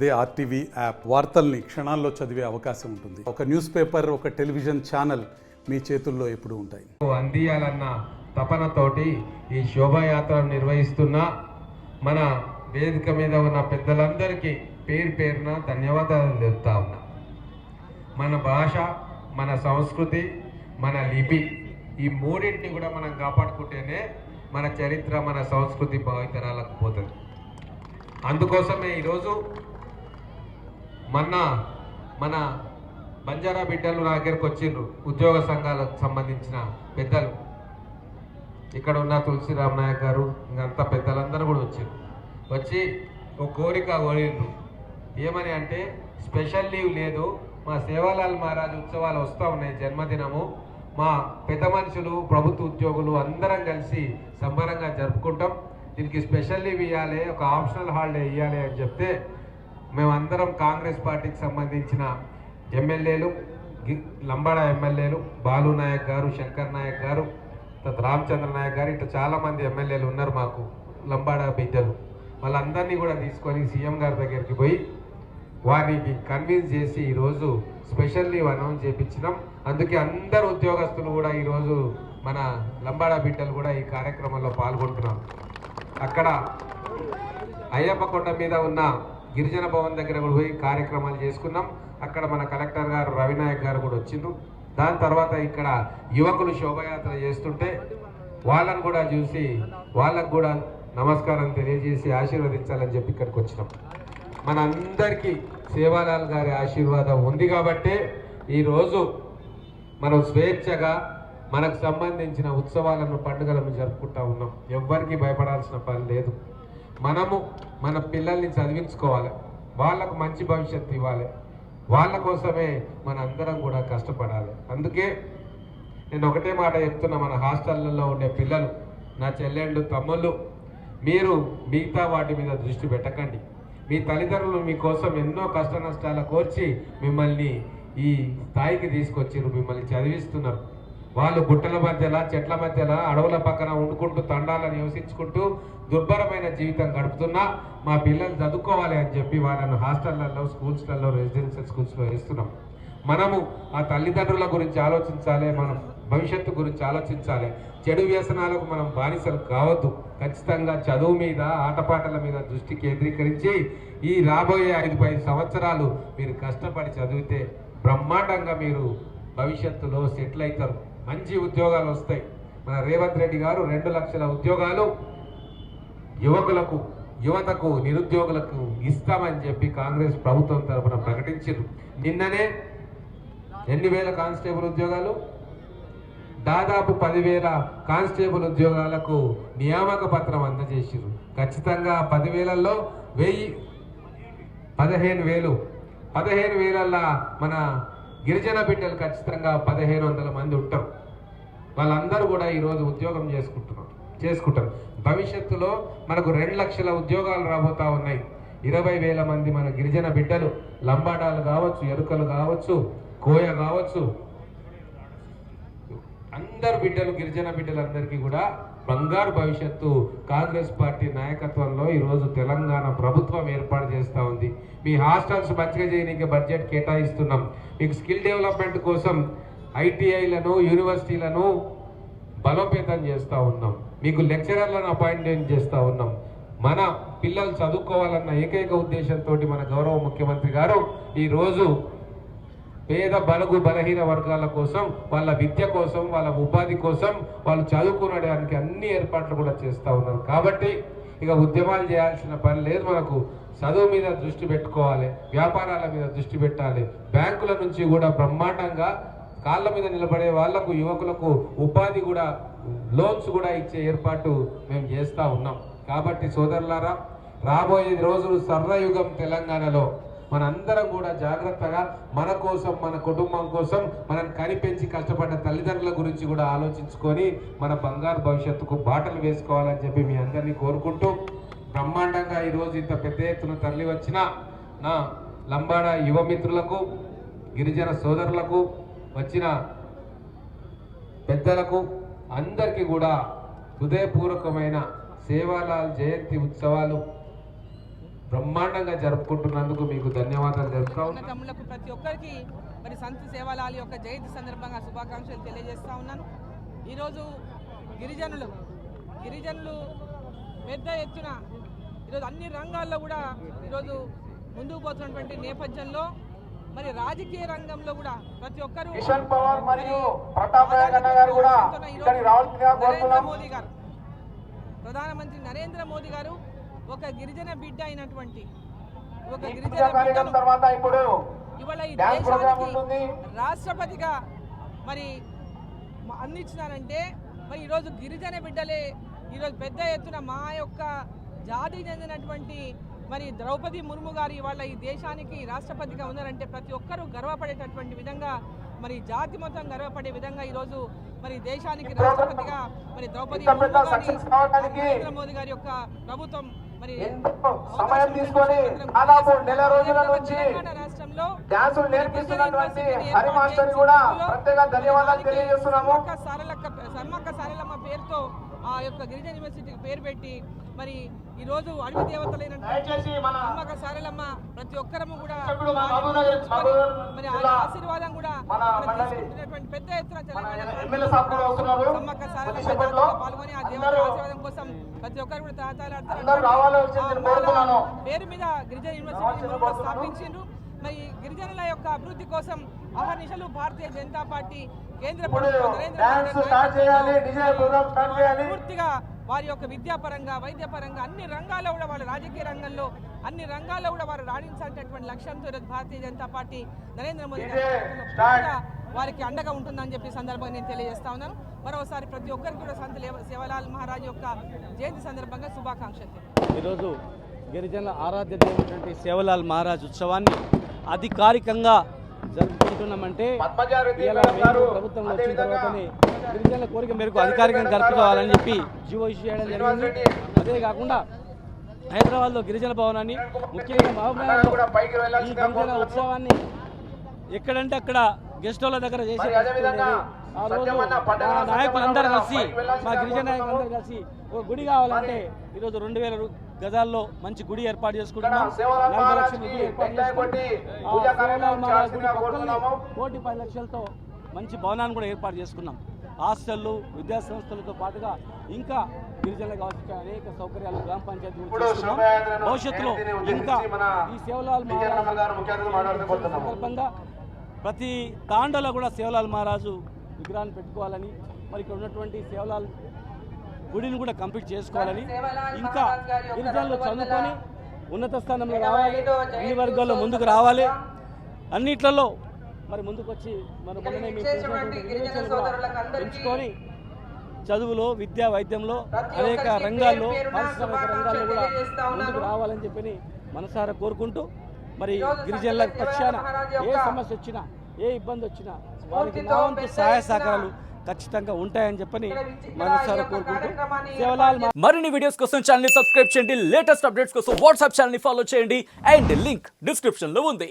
అదే RTV app వార్తల్ని క్షణాల్లో చదివే అవకాశం ఉంటుంది. ఒక న్యూస్ పేపర్, ఒక టెలివిజన్ ఛానల్ మీ చేతుల్లో ఎప్పుడూ ఉంటాయి. అందియాలన్న తపనతోటి ఈ శోభాయాత్రను నిర్వహిస్తున్న మన వేదిక మీద ఉన్న పెద్దలందరికీ పేరు పేరున ధన్యవాదాలు చెప్తా ఉన్నా. మన భాష, మన సంస్కృతి, మన లిపి, ఈ మూడింటిని కూడా మనం కాపాడుకుంటేనే మన చరిత్ర, మన సంస్కృతి భావితరాలకు పోతుంది. అందుకోసమే ఈరోజు మన బంజారా బిడ్డలు నా దగ్గరకు వచ్చిండ్రు. ఉద్యోగ సంఘాలకు సంబంధించిన పెద్దలు, ఇక్కడ ఉన్న తులసిరామ్ నాయక్ గారు, ఇంకంతా పెద్దలందరూ కూడా వచ్చి ఒక కోరిక కోరిండ్రు. ఏమని అంటే, స్పెషల్ లీవ్ లేదు, మా సేవాలాల్ మహారాజ్ ఉత్సవాలు వస్తూ ఉన్నాయి, జన్మదినము, మా పెద్ద మనుషులు, ప్రభుత్వ ఉద్యోగులు అందరం కలిసి సంబరంగా జరుపుకుంటాం, దీనికి స్పెషల్ లీవ్ ఇవ్వాలి, ఒక ఆప్షనల్ హాలిడే ఇవ్వాలి అని చెప్తే, మేమందరం కాంగ్రెస్ పార్టీకి సంబంధించిన ఎమ్మెల్యేలు, లంబాడా ఎమ్మెల్యేలు, బాలు నాయక్ గారు, శంకర్ నాయక్ గారు, రామచంద్ర నాయక్ గారు, ఇట్లా చాలామంది ఎమ్మెల్యేలు ఉన్నారు మాకు, లంబాడా బిడ్డలు, వాళ్ళందరినీ కూడా తీసుకొని సీఎం గారి దగ్గరికి పోయి వారికి కన్విన్స్ చేసి ఈరోజు స్పెషల్ లీవ్ అనౌన్స్ చేయించినాం. అందుకే అందరు ఉద్యోగస్తులు కూడా ఈరోజు మన లంబాడా బిడ్డలు కూడా ఈ కార్యక్రమంలో పాల్గొంటున్నాం. అక్కడ అయ్యప్ప కొండ మీద ఉన్న గిరిజన భవన్ దగ్గర కూడా పోయి కార్యక్రమాలు చేసుకున్నాం. అక్కడ మన కలెక్టర్ గారు రవినాయక్ గారు కూడా వచ్చిండ్రు. దాని తర్వాత ఇక్కడ యువకులు శోభయాత్ర చేస్తుంటే వాళ్ళను కూడా చూసి వాళ్ళకు కూడా నమస్కారం తెలియజేసి ఆశీర్వదించాలని చెప్పి ఇక్కడికి వచ్చినాం. మన అందరికీ సేవాలాల్ గారి ఆశీర్వాదం ఉంది కాబట్టే ఈరోజు మనం స్వేచ్ఛగా మనకు సంబంధించిన ఉత్సవాలను, పండుగలను జరుపుకుంటా ఉన్నాం. ఎవ్వరికి భయపడాల్సిన పని లేదు. మనము మన పిల్లల్ని చదివించుకోవాలి, వాళ్ళకు మంచి భవిష్యత్తు ఇవ్వాలి, వాళ్ళ కోసమే మన అందరం కూడా కష్టపడాలి. అందుకే నేను ఒకటే మాట చెప్తున్నా, మన హాస్టళ్లలో ఉండే పిల్లలు, నా చెల్లెళ్ళు, తమ్ముళ్ళు, మీరు మిగతా వాటి మీద దృష్టి పెట్టకండి. మీ తల్లిదండ్రులు మీకోసం ఎన్నో కష్ట నష్టాల కోర్చి మిమ్మల్ని ఈ స్థాయికి తీసుకొచ్చారు, మిమ్మల్ని చదివిస్తున్నారు. వాళ్ళు గుట్టల మధ్యలో, చెట్ల మధ్యలో, అడవుల పక్కన వండుకుంటూ, తండాలను నివసించుకుంటూ దుర్భరమైన జీవితం గడుపుతున్నా మా పిల్లలు చదువుకోవాలి అని చెప్పి వాళ్ళను హాస్టళ్లలో, స్కూల్స్లలో, రెసిడెన్షియల్ స్కూల్స్లో వేస్తున్నాం. మనము ఆ తల్లిదండ్రుల గురించి ఆలోచించాలి, మన భవిష్యత్తు గురించి ఆలోచించాలి. చెడు వ్యసనాలకు మనం బానిసలు కావద్దు. ఖచ్చితంగా చదువు మీద, ఆటపాటల మీద దృష్టి కేంద్రీకరించి ఈ రాబోయే 5-10 సంవత్సరాలు మీరు కష్టపడి చదివితే బ్రహ్మాండంగా మీరు భవిష్యత్తులో సెటిల్ అవుతారు, మంచి ఉద్యోగాలు వస్తాయి. మన రేవంత్ రెడ్డి గారు 2 లక్షల ఉద్యోగాలు యువకులకు, యువతకు, నిరుద్యోగులకు ఇస్తామని చెప్పి కాంగ్రెస్ ప్రభుత్వం తరఫున ప్రకటించారు. నిన్ననే ఎన్ని వేల కానిస్టేబుల్ ఉద్యోగాలు, దాదాపు 10,000 కానిస్టేబుల్ ఉద్యోగాలకు నియామక పత్రం అందజేసారు. ఖచ్చితంగా 10,000లో 15,000 మన గిరిజన బిడ్డలు ఖచ్చితంగా 1,500 మంది ఉంటారు. వాళ్ళందరూ కూడా ఈరోజు ఉద్యోగం చేసుకుంటారు. భవిష్యత్తులో మనకు 2 లక్షల ఉద్యోగాలు రాబోతా ఉన్నాయి. 20,000 మంది మన గిరిజన బిడ్డలు, లంబాడాలు కావచ్చు, ఎరుకలు కావచ్చు, కోయ కావచ్చు, అందరు బిడ్డలు, గిరిజన బిడ్డలందరికీ కూడా బంగారు భవిష్యత్తు కాంగ్రెస్ పార్టీ నాయకత్వంలో ఈరోజు తెలంగాణ ప్రభుత్వం ఏర్పాటు చేస్తూ ఉంది. మీ హాస్టల్స్ మంచిగా చేయడానికి బడ్జెట్ కేటాయిస్తున్నాం. మీకు స్కిల్ డెవలప్మెంట్ కోసం ఐటీఐలను, యూనివర్సిటీలను బలోపేతం చేస్తూ ఉన్నాం. మీకు లెక్చరర్లను అపాయింట్మెంట్ చేస్తూ ఉన్నాం. మన పిల్లలు చదువుకోవాలన్న ఏకైక ఉద్దేశంతో మన గౌరవ ముఖ్యమంత్రి గారు ఈరోజు పేద, బలుగు, బలహీన వర్గాల కోసం, వాళ్ళ విద్య కోసం, వాళ్ళ ఉపాధి కోసం, వాళ్ళు చదువుకునడానికి అన్ని ఏర్పాట్లు కూడా చేస్తూ ఉన్నారు. కాబట్టి ఇక ఉద్యమాలు చేయాల్సిన పని లేదు. మనకు చదువు మీద దృష్టి పెట్టుకోవాలి, వ్యాపారాల మీద దృష్టి పెట్టాలి. బ్యాంకుల నుంచి కూడా బ్రహ్మాండంగా కాళ్ళ మీద నిలబడే వాళ్లకు, యువకులకు ఉపాధి కూడా, లోన్స్ కూడా ఇచ్చే ఏర్పాటు మేము చేస్తూ ఉన్నాం. కాబట్టి సోదరులారా, రాబోయే రోజులు స్వర్ణయుగం తెలంగాణలో మనందరం కూడా జాగ్రత్తగా మన కోసం, మన కుటుంబం కోసం, మనం కనిపెంచి కష్టపడ్డ తల్లిదండ్రుల గురించి కూడా ఆలోచించుకొని మన బంగారు భవిష్యత్తుకు బాటలు వేసుకోవాలని చెప్పి మీ అందరినీ కోరుకుంటూ, బ్రహ్మాండంగా ఈరోజు ఇంత పెద్ద ఎత్తున తరలి వచ్చిన నా లంబాడా యువ మిత్రులకు, గిరిజన సోదరులకు, వచ్చిన పెద్దలకు అందరికీ కూడా హృదయపూర్వకమైన సేవాలాల్ జయంతి ఉత్సవాలు బ్రహ్మాండంగా జరుపుకుంటున్నందుకు మీకు ధన్యవాదాలు తెలుపుతా ఉన్నాను. తమ్ముళ్లకు ప్రతి ఒక్కరికి మరి సంత్ సేవాలాల్ యొక్క జయంతి సందర్భంగా శుభాకాంక్షలు తెలియజేస్తా ఉన్నాను. ఈరోజు గిరిజనులు పెద్ద ఎత్తున ఈరోజు అన్ని రంగాల్లో కూడా ఈరోజు ముందుకు పోతున్నటువంటి నేపథ్యంలో మరి రాజకీయ రంగంలో కూడా ప్రతి ఒక్కరూ మోదీ గారు ప్రధానమంత్రి నరేంద్ర మోదీ గారు ఒక గిరిజన బిడ్డ అయినటువంటి ఒక గిరిజన బిడ్డను ఇవాళ ఈ దేశానికి రాష్ట్రపతిగా మరి అందించినారంటే మరి ఈరోజు గిరిజన బిడ్డలే ఈరోజు పెద్ద ఎత్తున మా యొక్క జాతికి చెందినటువంటి మరి ద్రౌపది ముర్ము గారు ఇవాళ ఈ దేశానికి రాష్ట్రపతిగా ఉన్నారంటే ప్రతి ఒక్కరూ గర్వపడేటటువంటి విధంగా మరి జాతి మొత్తం గర్వపడే విధంగా ఈరోజు మరి దేశానికి రాష్ట్రపతిగా మరి ద్రౌపది నరేంద్ర మోదీ గారి యొక్క ప్రభుత్వం మరి సమయం తీసుకొని దాదాపు నెల రోజుల నుంచి రాష్ట్రంలో డాన్సులు నేర్పిస్తున్నటువంటి హరి మాస్టర్ కూడా ప్రత్యేక ధన్యవాదాలు తెలియజేస్తున్నాము. సమ్మక్క సారలమ్మ పేరుతో ఆ యొక్క గిరిజన యూనివర్సిటీకి పేరు పెట్టి మరి ఈ రోజు అడవి దేవతలైనటువంటి సమ్మక్క సారలమ్మ ప్రతి ఒక్కరము కూడా మరి ఆశీర్వాదం కూడా తీసుకుంటున్నటువంటి పెద్ద ఎత్తున తెలంగాణ సమ్మక్క సారలమ్మ పాల్గొని ఆ దేవత ఆశీర్వాదం కోసం ప్రతి ఒక్కరు కూడా తాతాలాడుతున్నారు. పేరు మీద గిరిజన యూనివర్సిటీ స్థాపించిండ్రు. మరి గిరిజనుల యొక్క అభివృద్ధి కోసం అహర్నిశలు భారతీయ జనతా పార్టీ కేంద్ర ప్రభుత్వం పూర్తిగా వారి యొక్క విద్యాపరంగా వైద్యపరంగా అన్ని రంగాల్లో కూడా వాళ్ళ రాజకీయ రంగంలో అన్ని రంగాల్లో కూడా వారు రాణించాల్సినటువంటి లక్ష్యంతో భారతీయ జనతా పార్టీ నరేంద్ర మోదీ వారికి అండగా ఉంటుందని చెప్పి సందర్భంగా నేను తెలియజేస్తా ఉన్నాను. మరోసారి ప్రతి ఒక్కరికి కూడా సంత్ సేవాలాల్ మహారాజ్ యొక్క జయంతి సందర్భంగా శుభాకాంక్షలు. ఈరోజు గిరిజనుల ఆరాధ్య దేవుడు సేవలాల్ మహారాజ్ ఉత్సవాన్ని అధికారికంగా జరుపుకుంటున్నామంటే ప్రభుత్వంలో వచ్చిన తర్వాతనే గిరిజనుల కోరిక మేరకు అధికారికంగా జరుపుకోవాలని చెప్పి జీవో ఇష్యూ చేయడం జరిగింది. అదే కాకుండా హైదరాబాద్లో గిరిజన భవనాన్ని ముఖ్యంగా మహబూబ్నగర్లో ఈ గిరిజన ఉత్సవాన్ని ఎక్కడంటే అక్కడ గెస్ట్ హౌల దగ్గర చేసి ఆ రోజు మా నాయకులందరూ కలిసి మా గిరిజన నాయకులందరూ కలిసి ఒక గుడి కావాలంటే ఈరోజు 2000 గజాల్లో మంచి గుడి ఏర్పాటు చేసుకుంటున్నాం. 40 లక్షల గుడి ఏర్పాటు కోటి 10 లక్షలతో మంచి భవనాన్ని కూడా ఏర్పాటు చేసుకున్నాం. హాస్టళ్ళు విద్యా సంస్థలతో పాటుగా ఇంకా గిరిజనులకు కావాల్సిన అనేక సౌకర్యాలు గ్రామ పంచాయతీ చేస్తున్నాం. భవిష్యత్తులో ఇంకా ఈ సేవలాల్ మహారాజ్ సందర్భంగా ప్రతి తాండలో కూడా సేవలాల్ మహారాజు విగ్రహాన్ని పెట్టుకోవాలని మరి ఇక్కడ ఉన్నటువంటి సేవలాల్ గుడిని కూడా కంప్లీట్ చేసుకోవాలని ఇంకా గిరిజనులు చదువుకొని ఉన్నత స్థానంలో రావాలి, అన్ని వర్గాల్లో ముందుకు రావాలి, అన్నిట్లలో మరి ముందుకు వచ్చి మన మొన్ననే పెంచుకొని చదువులో విద్యా వైద్యంలో అనేక రంగాల్లో పారిశ్రామిక రంగాల్లో కూడా ముందుకు రావాలని చెప్పి మనసారా కోరుకుంటూ మరి గిరిజనుల పక్షాన ఏ సమస్య వచ్చినా ఏ ఇబ్బంది వచ్చినా వారికి నా వంతు సహాయ సహకారాలు ఖచ్చితంగా ఉంటాయని చెప్పని మనసారా కోరుకుంటూ సేవలాల్ మరిన్ని వీడియోస్ కోసం ఛానల్ ని సబ్స్క్రైబ్ చేయండి. లేటెస్ట్ అప్డేట్స్ కోసం వాట్సాప్ ఛానల్ ని ఫాలో చేయండి అండ్ లింక్ డిస్క్రిప్షన్ లో ఉంది.